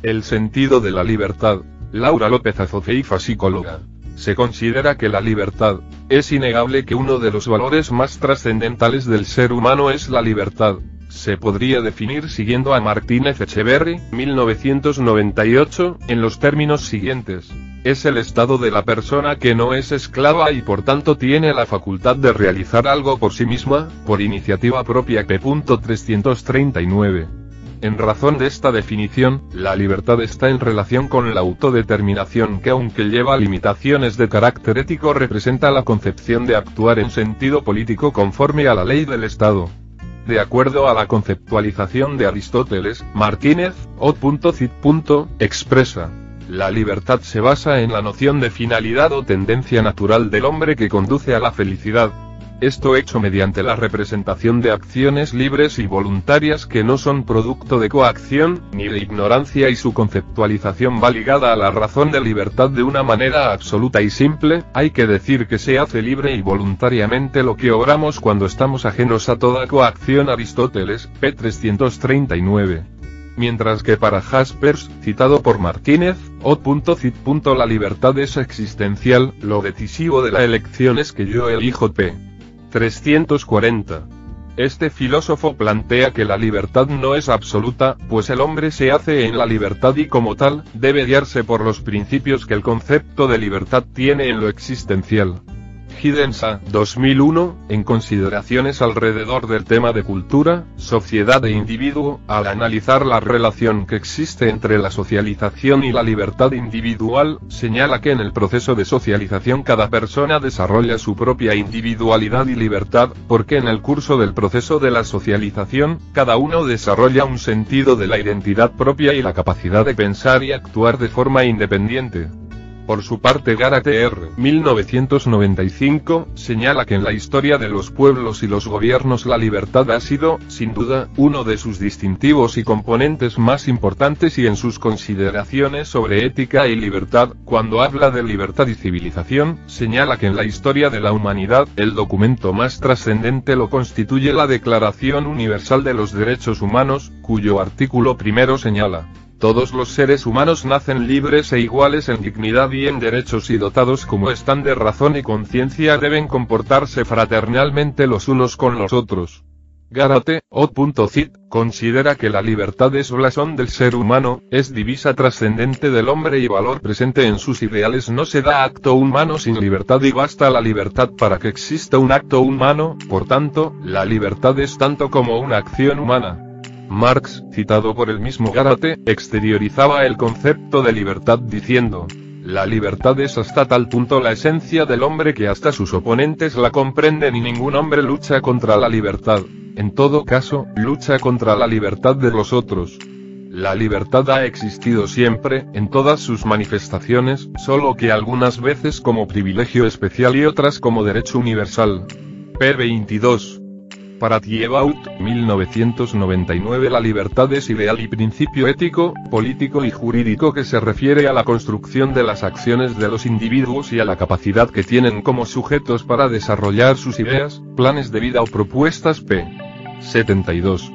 El sentido de la libertad. Laura López Azofeifa, psicóloga. Se considera que la libertad, es innegable que uno de los valores más trascendentales del ser humano es la libertad. Se podría definir siguiendo a Martínez Echeverry, 1998, en los términos siguientes. Es el estado de la persona que no es esclava y por tanto tiene la facultad de realizar algo por sí misma, por iniciativa propia. P. 339. En razón de esta definición, la libertad está en relación con la autodeterminación que, aunque lleva limitaciones de carácter ético, representa la concepción de actuar en sentido político conforme a la ley del Estado. De acuerdo a la conceptualización de Aristóteles, Martínez, O.Cit. expresa: la libertad se basa en la noción de finalidad o tendencia natural del hombre que conduce a la felicidad. Esto hecho mediante la representación de acciones libres y voluntarias que no son producto de coacción, ni de ignorancia, y su conceptualización va ligada a la razón de libertad de una manera absoluta y simple. Hay que decir que se hace libre y voluntariamente lo que obramos cuando estamos ajenos a toda coacción. Aristóteles, p. 339. Mientras que para Jaspers, citado por Martínez, O.Cit. la libertad es existencial, lo decisivo de la elección es que yo elijo. P. 340. Este filósofo plantea que la libertad no es absoluta, pues el hombre se hace en la libertad y como tal, debe guiarse por los principios que el concepto de libertad tiene en lo existencial. Gidensa, 2001, en Consideraciones alrededor del tema de cultura, sociedad e individuo, al analizar la relación que existe entre la socialización y la libertad individual, señala que en el proceso de socialización cada persona desarrolla su propia individualidad y libertad, porque en el curso del proceso de la socialización, cada uno desarrolla un sentido de la identidad propia y la capacidad de pensar y actuar de forma independiente. Por su parte, Gárate R. 1995, señala que en la historia de los pueblos y los gobiernos la libertad ha sido, sin duda, uno de sus distintivos y componentes más importantes, y en sus consideraciones sobre ética y libertad, cuando habla de libertad y civilización, señala que en la historia de la humanidad, el documento más trascendente lo constituye la Declaración Universal de los Derechos Humanos, cuyo artículo primero señala: todos los seres humanos nacen libres e iguales en dignidad y en derechos, y dotados como están de razón y conciencia deben comportarse fraternalmente los unos con los otros. Gárate, O.Cit., considera que la libertad es blasón del ser humano, es divisa trascendente del hombre y valor presente en sus ideales. No se da acto humano sin libertad y basta la libertad para que exista un acto humano, por tanto, la libertad es tanto como una acción humana. Marx, citado por el mismo Gárate, exteriorizaba el concepto de libertad diciendo: la libertad es hasta tal punto la esencia del hombre que hasta sus oponentes la comprenden y ningún hombre lucha contra la libertad. En todo caso, lucha contra la libertad de los otros. La libertad ha existido siempre, en todas sus manifestaciones, solo que algunas veces como privilegio especial y otras como derecho universal. P. 22. Para Thiebaud, 1999, la libertad es ideal y principio ético, político y jurídico que se refiere a la construcción de las acciones de los individuos y a la capacidad que tienen como sujetos para desarrollar sus ideas, planes de vida o propuestas. P. 72.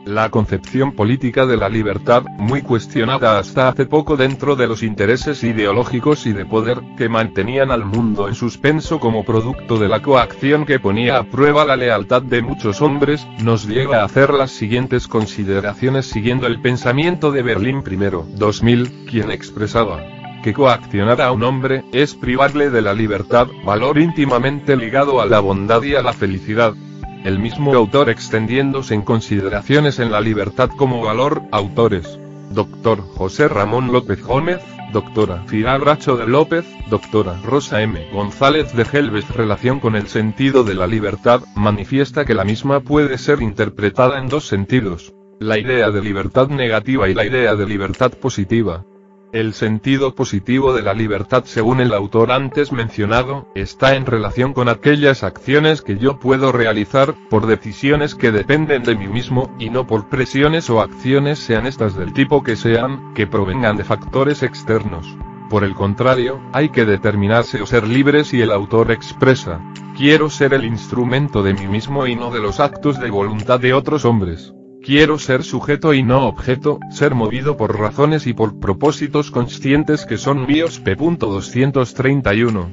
La concepción política de la libertad, muy cuestionada hasta hace poco dentro de los intereses ideológicos y de poder, que mantenían al mundo en suspenso como producto de la coacción que ponía a prueba la lealtad de muchos hombres, nos lleva a hacer las siguientes consideraciones siguiendo el pensamiento de Berlín I. 2000, quien expresaba que coaccionar a un hombre es privarle de la libertad, valor íntimamente ligado a la bondad y a la felicidad. El mismo autor extendiéndose en consideraciones en la libertad como valor. Autores: Dr. José Ramón López Gómez, Dra. Pilar Bracho de López, Dra. Rosa M. González de Gelbes. Relación con el sentido de la libertad, manifiesta que la misma puede ser interpretada en dos sentidos: la idea de libertad negativa y la idea de libertad positiva. El sentido positivo de la libertad, según el autor antes mencionado, está en relación con aquellas acciones que yo puedo realizar, por decisiones que dependen de mí mismo, y no por presiones o acciones, sean estas del tipo que sean, que provengan de factores externos. Por el contrario, hay que determinarse o ser libres, y el autor expresa: quiero ser el instrumento de mí mismo y no de los actos de voluntad de otros hombres. Quiero ser sujeto y no objeto, ser movido por razones y por propósitos conscientes que son míos. P. 231.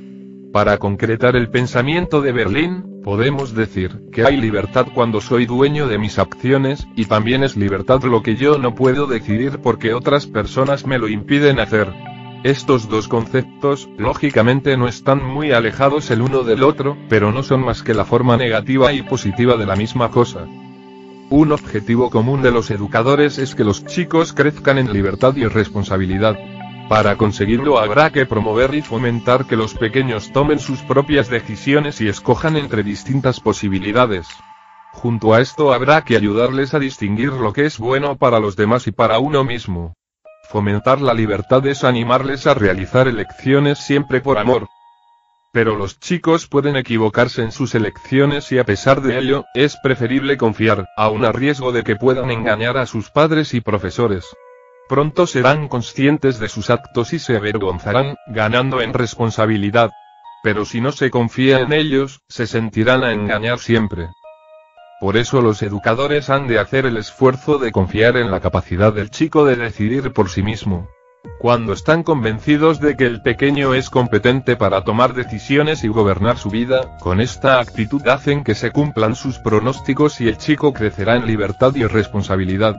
Para concretar el pensamiento de Berlín, podemos decir que hay libertad cuando soy dueño de mis acciones, y también es libertad lo que yo no puedo decidir porque otras personas me lo impiden hacer. Estos dos conceptos, lógicamente no están muy alejados el uno del otro, pero no son más que la forma negativa y positiva de la misma cosa. Un objetivo común de los educadores es que los chicos crezcan en libertad y responsabilidad. Para conseguirlo habrá que promover y fomentar que los pequeños tomen sus propias decisiones y escojan entre distintas posibilidades. Junto a esto habrá que ayudarles a distinguir lo que es bueno para los demás y para uno mismo. Fomentar la libertad es animarles a realizar elecciones siempre por amor. Pero los chicos pueden equivocarse en sus elecciones y a pesar de ello, es preferible confiar, aun a riesgo de que puedan engañar a sus padres y profesores. Pronto serán conscientes de sus actos y se avergonzarán, ganando en responsabilidad. Pero si no se confía en ellos, se sentirán a engañar siempre. Por eso los educadores han de hacer el esfuerzo de confiar en la capacidad del chico de decidir por sí mismo. Cuando están convencidos de que el pequeño es competente para tomar decisiones y gobernar su vida, con esta actitud hacen que se cumplan sus pronósticos y el chico crecerá en libertad y responsabilidad.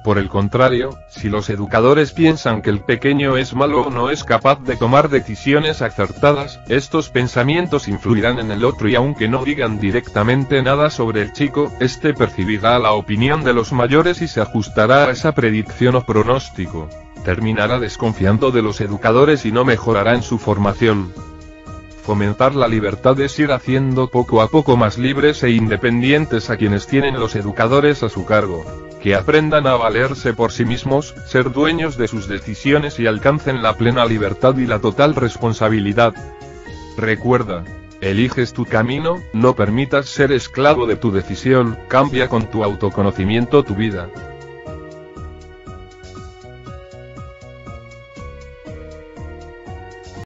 Por el contrario, si los educadores piensan que el pequeño es malo o no es capaz de tomar decisiones acertadas, estos pensamientos influirán en el otro y aunque no digan directamente nada sobre el chico, este percibirá la opinión de los mayores y se ajustará a esa predicción o pronóstico. Terminará desconfiando de los educadores y no mejorará en su formación. Fomentar la libertad es ir haciendo poco a poco más libres e independientes a quienes tienen los educadores a su cargo. Que aprendan a valerse por sí mismos, ser dueños de sus decisiones y alcancen la plena libertad y la total responsabilidad. Recuerda, eliges tu camino, no permitas ser esclavo de tu decisión, cambia con tu autoconocimiento tu vida.